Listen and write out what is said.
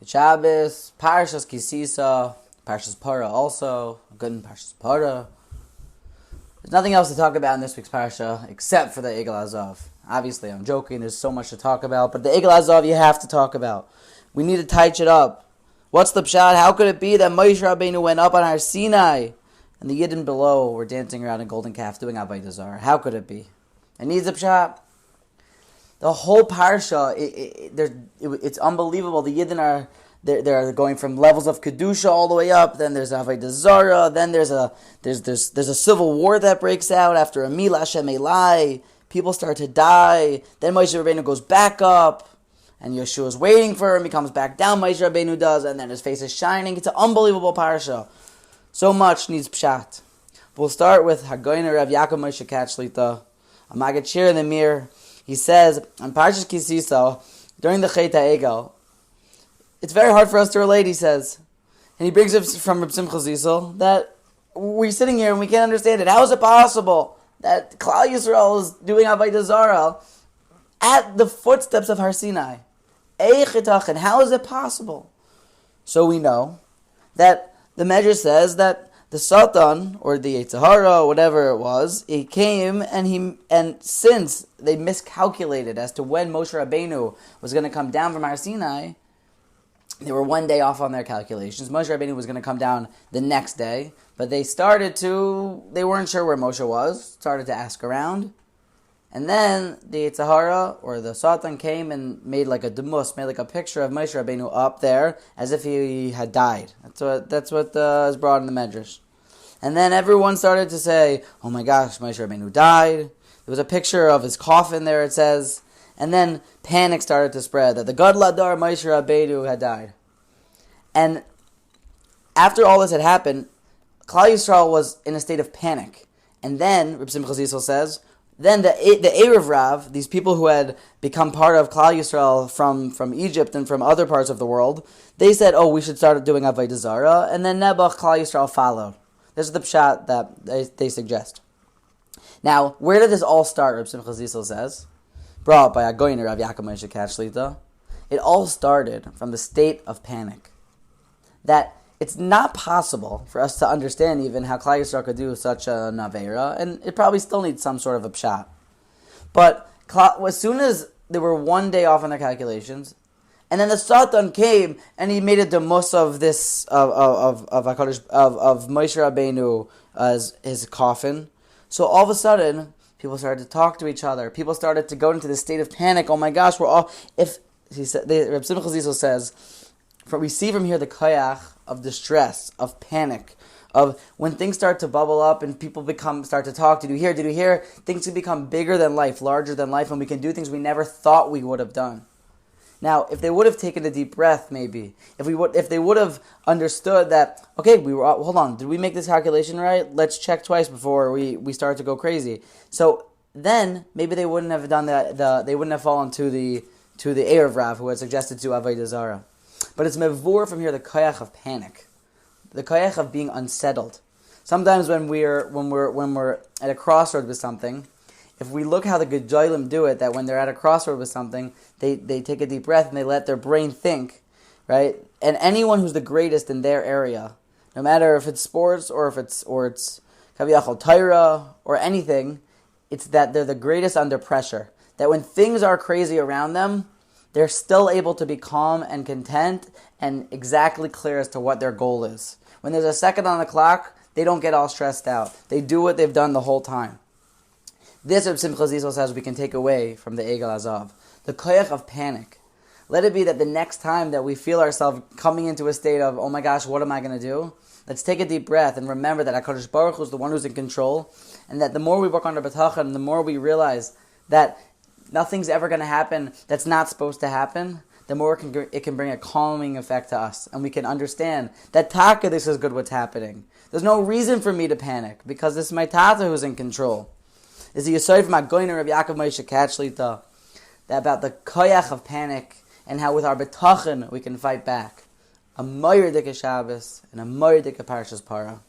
Shabbos, Parshas Sisa, Parshas Para also, good in Parshas Para. There's nothing else to talk about in this week's Parsha except for the Egel Azav. Obviously, I'm joking, there's so much to talk about, but the Egel Azav you have to talk about. We need to tighten it up. What's the pshat? How could it be that Moshe Rabbeinu went up on Har Sinai and the Yidden below were dancing around a golden calf doing Avodah Zarah? How could it be? It needs a pshat. The whole parsha, it's unbelievable. The Yidden are they're going from levels of kedusha all the way up. Then there's avodah zara. Then there's a civil war that breaks out after a milah Hashem elai. People start to die. Then Moshe Rabbeinu goes back up, and Yeshua's waiting for him. He comes back down. Moshe Rabbeinu does, and then his face is shining. It's an unbelievable parsha. So much needs pshat. We'll start with Hagoyner Rav Yaakov Moshe Katchlita, a Maggid Shir in the Mir. He says, on Parshas Sisa, during the Chet HaEgel, it's very hard for us to relate, he says. And he brings it from Reb Simcha Zisel, that we're sitting here and we can't understand it. How is it possible that Klal Yisrael is doing Avodah Zarah at the footsteps of Har Sinai? And how is it possible? So we know that the measure says that the Satan, or the Yetzer Hara, whatever it was, he came and since they miscalculated as to when Moshe Rabbeinu was going to come down from Har Sinai, they were one day off on their calculations. Moshe Rabbeinu was going to come down the next day, but they weren't sure where Moshe was, started to ask around. And then the Yetzer Hara, or the Satan, came and made like a demus, made like a picture of Moshe Rabbeinu up there, as if he had died. That's what is brought in the Medrash. And then everyone started to say, oh my gosh, Moshe Rabbeinu died. There was a picture of his coffin there, it says. And then panic started to spread that the Gadol Hador Moshe Rabbeinu had died. And after all this had happened, Klal Yisrael was in a state of panic. And then, Reb Simcha Zisel says, then the Erev Rav, these people who had become part of Klal Yisrael from Egypt and from other parts of the world, they said, oh, we should start doing Avodah Zarah, and then Nebuch, Klal Yisrael followed. This is the pshat that they suggest. Now, where did this all start, Reb Simcha Zisel says? Brought by Hagoyner Rav Yaakov Moshe Katchlita. It all started from the state of panic. That it's not possible for us to understand even how Klal Yisrael could do such a Naveira, and it probably still needs some sort of a pshat. But as soon as they were one day off on their calculations, and then the Satan came and he made a demus of this of Moshe Rabbeinu as his coffin. So all of a sudden, people started to talk to each other. People started to go into this state of panic. Oh my gosh, we're all. Reb Simcha Zisel says, we see from here the koyach of distress, of panic, of when things start to bubble up and people start to talk. Did you hear? Things can become bigger than life, larger than life, and we can do things we never thought we would have done. Now, if they would have taken a deep breath, maybe, if they would have understood that, okay, hold on, did we make this calculation right? Let's check twice before we start to go crazy. So then maybe they wouldn't have done that. They wouldn't have fallen to the Erev Rav who had suggested to Avodah Zarah. But it's mevur from here the koyach of panic, the koyach of being unsettled. Sometimes when we're at a crossroad with something, if we look how the Gedolim do it, that when they're at a crossroad with something, they take a deep breath and they let their brain think, right? And anyone who's the greatest in their area, no matter if it's sports or it's Kaviyachol Torah or anything, it's that they're the greatest under pressure. That when things are crazy around them, they're still able to be calm and content and exactly clear as to what their goal is. When there's a second on the clock, they don't get all stressed out. They do what they've done the whole time. This, Reb Simcha Zisel says, we can take away from the Egel Azav. The koyach of panic. Let it be that the next time that we feel ourselves coming into a state of, oh my gosh, what am I going to do? Let's take a deep breath and remember that HaKadosh Baruch Hu is the one who's in control, and that the more we work on our betachon, the more we realize that nothing's ever going to happen that's not supposed to happen, the more it can bring a calming effect to us. And we can understand that taka, this is good what's happening. There's no reason for me to panic, because this is my tata who's in control. Is the Yisod from Hagoyner Rav Yaakov Moshe Katchlita, about the koyach of panic, and how with our betachon we can fight back. A moyer dika Shabbos and a moyer dika Parshas Para.